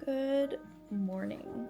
Good morning.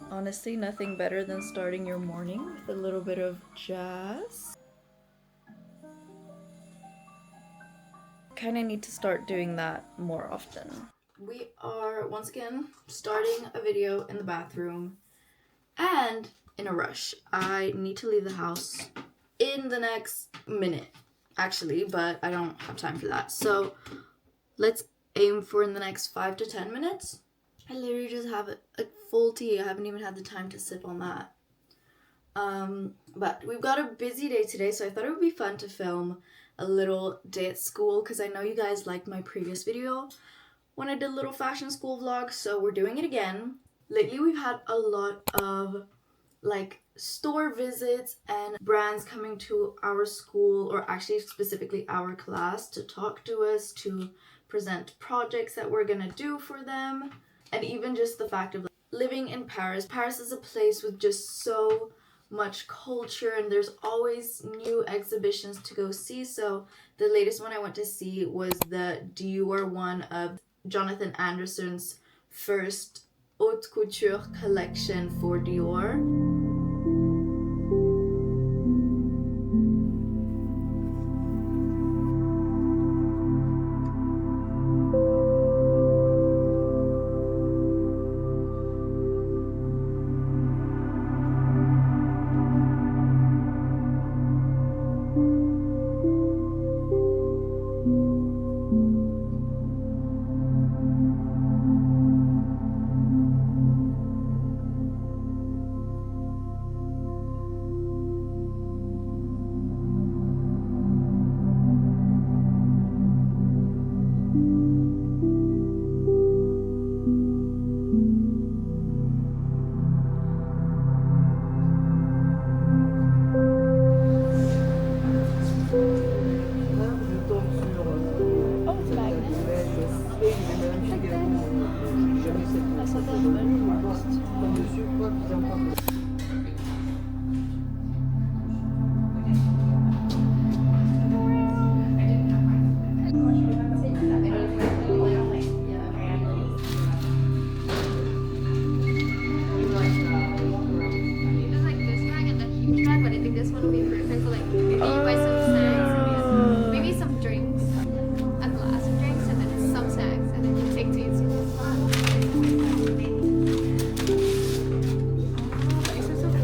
Honestly, nothing better than starting your morning with a little bit of jazz. Kind of need to start doing that more often. We are once again starting a video in the bathroom and in a rush. I need to leave the house in the next minute, actually, but I don't have time for that. So let's aim for in the next 5 to 10 minutes. I literally just have a full tea. I haven't even had the time to sip on that. But we've got a busy day today, so I thought it would be fun to film a little day at school because I know you guys liked my previous video when I did a little fashion school vlog, so we're doing it again. Lately we've had a lot of like store visits and brands coming to our school, or actually specifically our class, to talk to us, to present projects that we're gonna do for them. And even just the fact of living in Paris. Paris is a place with just so much culture and there's always new exhibitions to go see. So the latest one I went to see was the Dior one of Jonathan Anderson's first haute couture collection for Dior.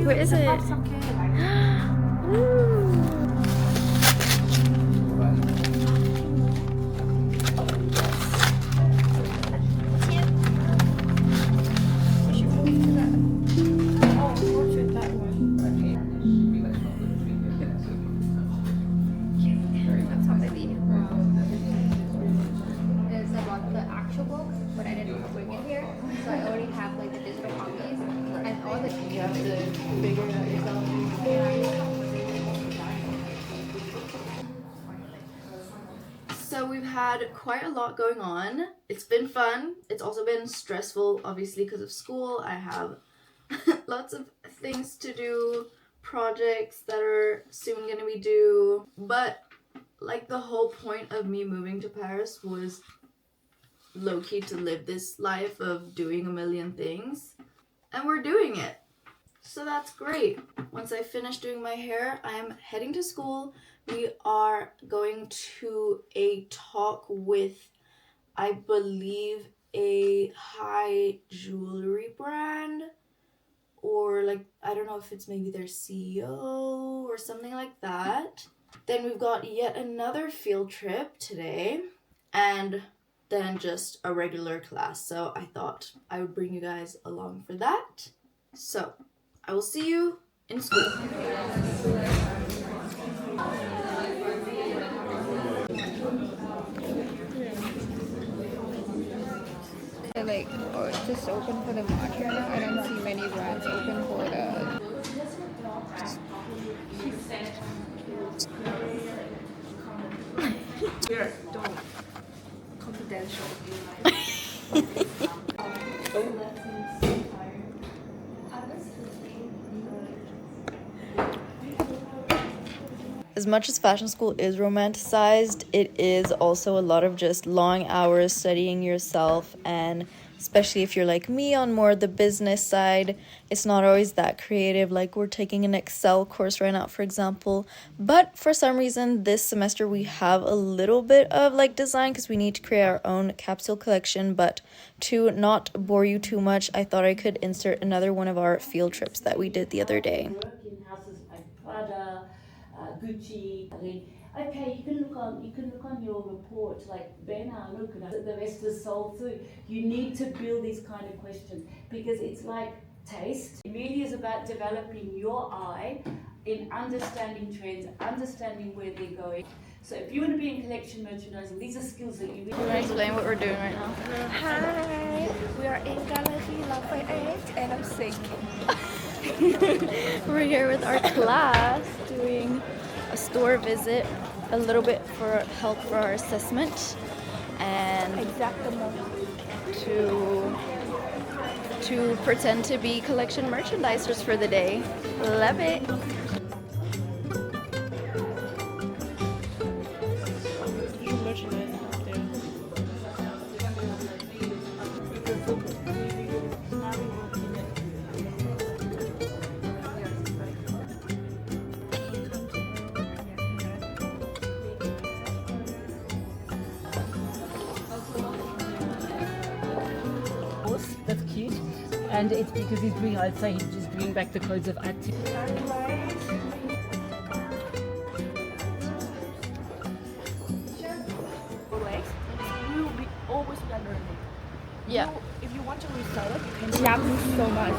Where is it? So we've had quite a lot going on. It's been fun. It's also been stressful, obviously, because of school. I have lots of things to do, projects that are soon going to be due. But like the whole point of me moving to Paris was low-key to live this life of doing a million things. And we're doing it. So that's great. Once I finish doing my hair, I'm heading to school. We are going to a talk with, I believe, a high jewelry brand, or like, I don't know if it's maybe their CEO or something like that. Then we've got yet another field trip today, and then just a regular class. So I thought I would bring you guys along for that. So I will see you in school. Like, or just open for the March right now. I don't see many brands open for the. Here, don't. Confidential. as much as fashion school is romanticized, it is also a lot of just long hours studying yourself, and especially if you're like me on more the business side, it's not always that creative. Like we're taking an Excel course right now, for example, but for some reason this semester we have a little bit of like design because we need to create our own capsule collection. But to not bore you too much, I thought I could insert another one of our field trips that we did the other day. Work in houses like Prada, Gucci. Okay, you can look on your report like Bena, look at the rest is sold too. You need to build these kind of questions because it's like taste. It really is about developing your eye in understanding trends, understanding where they're going. So if you want to be in collection merchandising, these are skills that you really You want to explain what we're doing right now? Hi, we are in Galerie Lafayette and I'm sick. We're here with our class doing a store visit, a little bit for help for our assessment, and to pretend to be collection merchandisers for the day. Love it. That's cute. And it's because I'd say he's just bringing back the codes of active. We will be always be learning. Yeah. If you want to resell it, you can jump so much.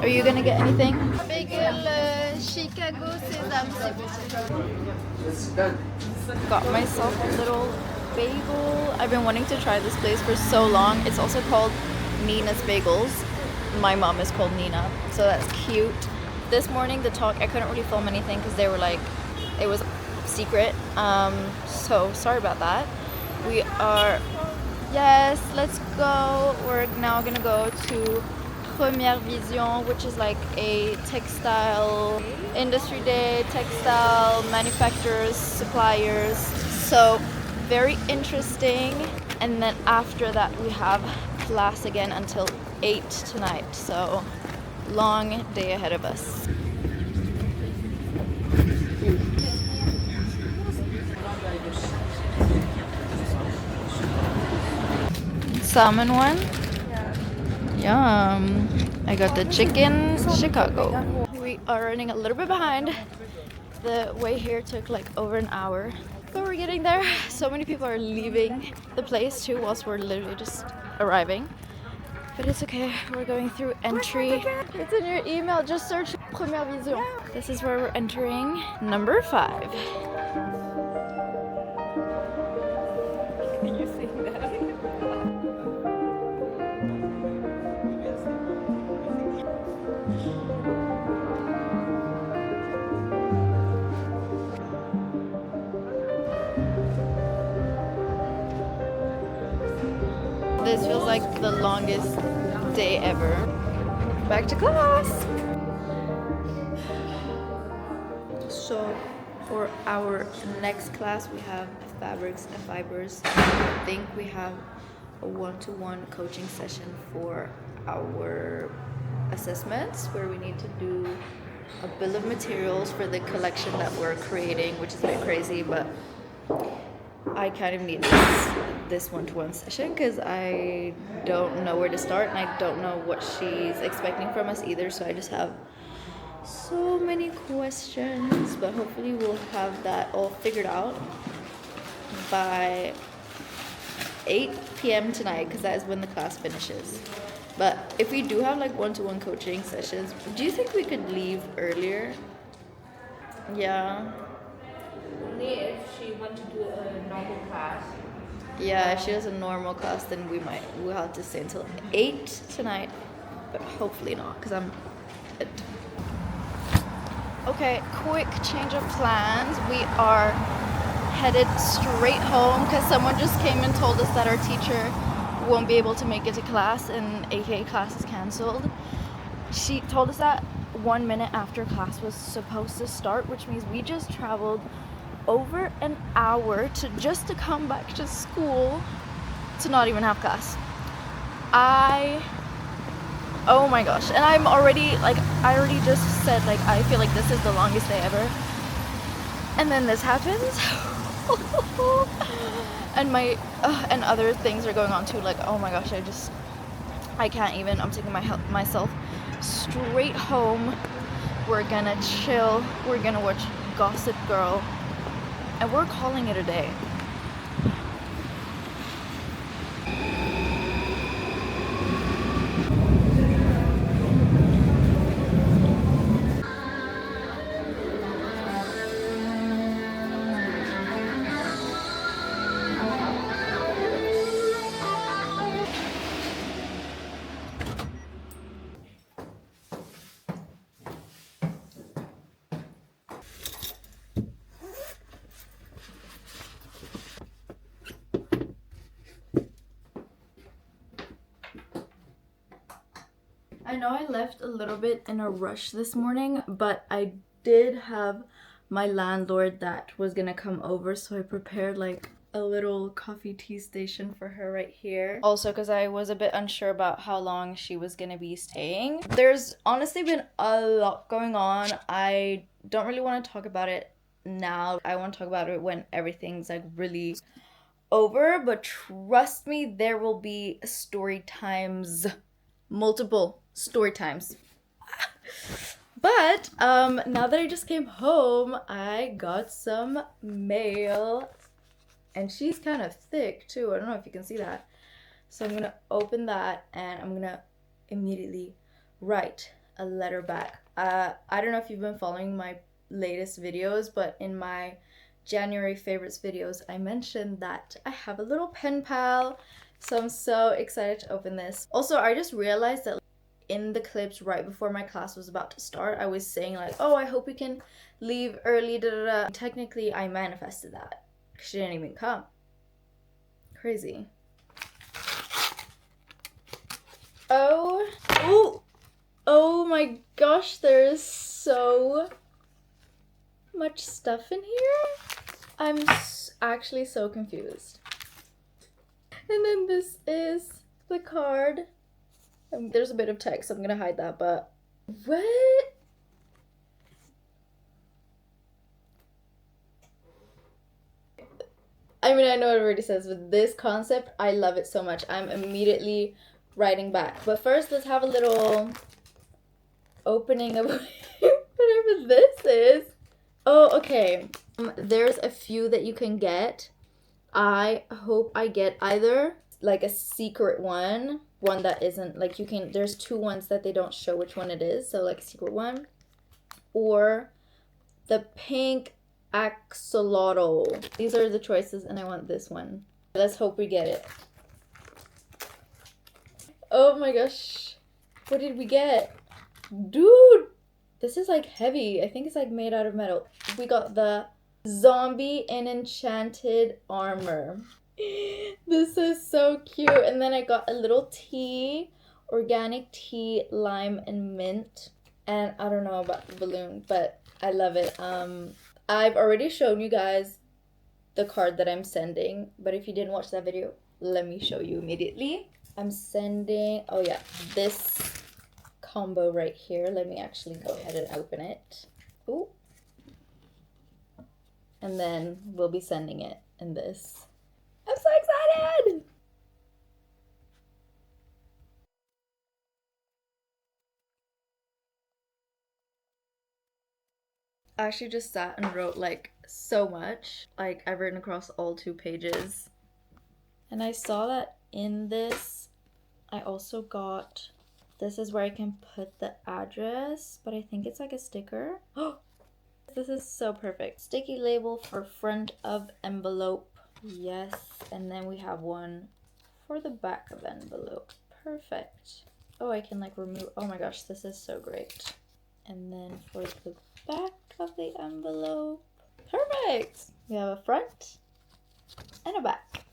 Are you gonna get anything? Bagel Chicago sesame. Got myself a little bagel. I've been wanting to try this place for so long. It's also called Nina's Bagels. My mom is called Nina, so that's cute. This morning the talk, I couldn't really film anything because they were like, it was secret. So sorry about that. We are, yes, let's go. We're now gonna go to Première Vision, which is like a textile industry day, textile manufacturers, suppliers. So very interesting. And then after that we have class again until 8 tonight. So long day ahead of us. Salmon one? Yum. I got the chicken Chicago. We are running a little bit behind. The way here took like over an hour, but we're getting there. So many people are leaving the place too whilst we're literally just arriving. But it's okay, we're going through entry. It's in your email, just search Première Vision. This is where we're entering number 5. Can you see that? This feels like the longest day ever. Back to class. So for our next class we have fabrics and fibers. I think we have a one-to-one coaching session for our assessments where we need to do a bill of materials for the collection that we're creating, which is a bit crazy, but I kind of need this one-to-one session because I don't know where to start and I don't know what she's expecting from us either, so I just have so many questions, but hopefully we'll have that all figured out by 8 p.m. tonight because that is when the class finishes. But if we do have like one-to-one coaching sessions, do you think we could leave earlier? Yeah. Only if she wants to do a normal class. Yeah, if she does a normal class, then we'll have to stay until 8 tonight, but hopefully not, because I'm dead. Okay, quick change of plans. We are headed straight home because someone just came and told us that our teacher won't be able to make it to class and AKA class is cancelled. She told us that 1 minute after class was supposed to start, which means we just traveled over an hour to come back to school to not even have class. Oh my gosh, and I'm already, like, I already just said, like, I feel like this is the longest day ever. And then this happens. And and other things are going on too, like, oh my gosh, I can't even. I'm taking myself straight home. We're gonna chill, we're gonna watch Gossip Girl, and we're calling it a day. I know I left a little bit in a rush this morning, but I did have my landlord that was gonna come over, so I prepared like a little coffee tea station for her right here. Also, because I was a bit unsure about how long she was gonna be staying. There's honestly been a lot going on. I don't really want to talk about it now. I want to talk about it when everything's like really over, but trust me, there will be story times, multiple story times. But now that I just came home, I got some mail, and she's kind of thick too. I don't know if you can see that. So I'm gonna open that and I'm gonna immediately write a letter back. I don't know if you've been following my latest videos, but in my January favorites videos, I mentioned that I have a little pen pal. So I'm so excited to open this. Also, I just realized that in the clips right before my class was about to start, I was saying like, oh, I hope we can leave early, da da da. Technically, I manifested that. She didn't even come. Crazy. Oh my gosh, there is so much stuff in here. I'm actually so confused. And then this is the card. There's a bit of text, so I'm gonna hide that, but what? I mean, I know it already says, but this concept, I love it so much. I'm immediately writing back. But first, let's have a little opening of whatever this is. Oh, okay. There's a few that you can get. I hope I get either like a secret one that isn't like, you can, there's two ones that they don't show which one it is, so like a secret one, or the pink axolotl. These are the choices, and I want this one. Let's hope we get it. Oh my gosh, what did we get? Dude, this is like heavy. I think it's like made out of metal. We got the zombie in enchanted armor. This is so cute. And then I got a little tea, organic tea, lime and mint. And I don't know about the balloon, but I love it. I've already shown you guys the card that I'm sending, but if you didn't watch that video, let me show you immediately. I'm sending, oh yeah, this combo right here. Let me actually go ahead and open it. Ooh. And then we'll be sending it in this. I'm so excited! I actually just sat and wrote like so much. Like I've written across all 2 pages. And I saw that in this, I also got, this is where I can put the address, but I think it's like a sticker. Oh, this is so perfect. Sticky label for front of envelope. Yes, and then we have one for the back of envelope. Perfect. Oh, I can like remove, oh my gosh, this is so great. And then for the back of the envelope, perfect. We have a front and a back.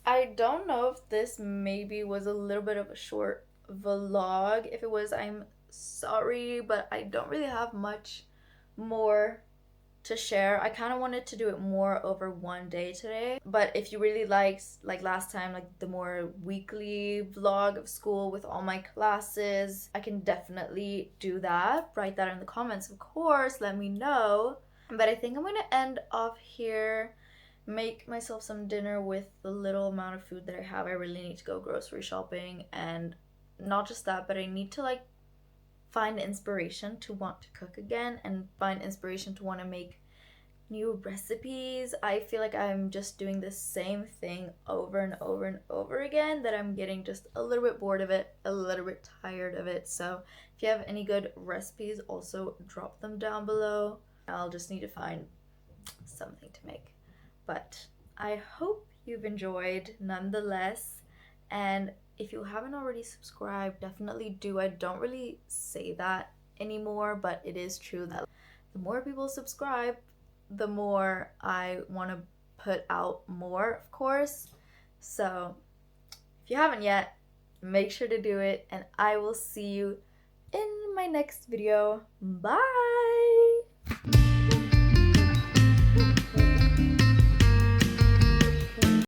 I don't know if this maybe was a little bit of a short vlog. If it was, I'm sorry, but I don't really have much more to share. I kind of wanted to do it more over one day today, but if you really liked, like last time, like the more weekly vlog of school with all my classes, I can definitely do that. Write that in the comments, of course, let me know. But I think I'm gonna end off here, make myself some dinner with the little amount of food that I have. I really need to go grocery shopping, and not just that, but I need to like find inspiration to want to cook again and find inspiration to want to make new recipes. I feel like I'm just doing the same thing over and over and over again, that I'm getting just a little bit bored of it, a little bit tired of it. So if you have any good recipes, also drop them down below. I'll just need to find something to make. But I hope you've enjoyed nonetheless, and if you haven't already subscribed, definitely do. I don't really say that anymore, but it is true that the more people subscribe, the more I want to put out more, of course. So if you haven't yet, make sure to do it, and I will see you in my next video. Bye!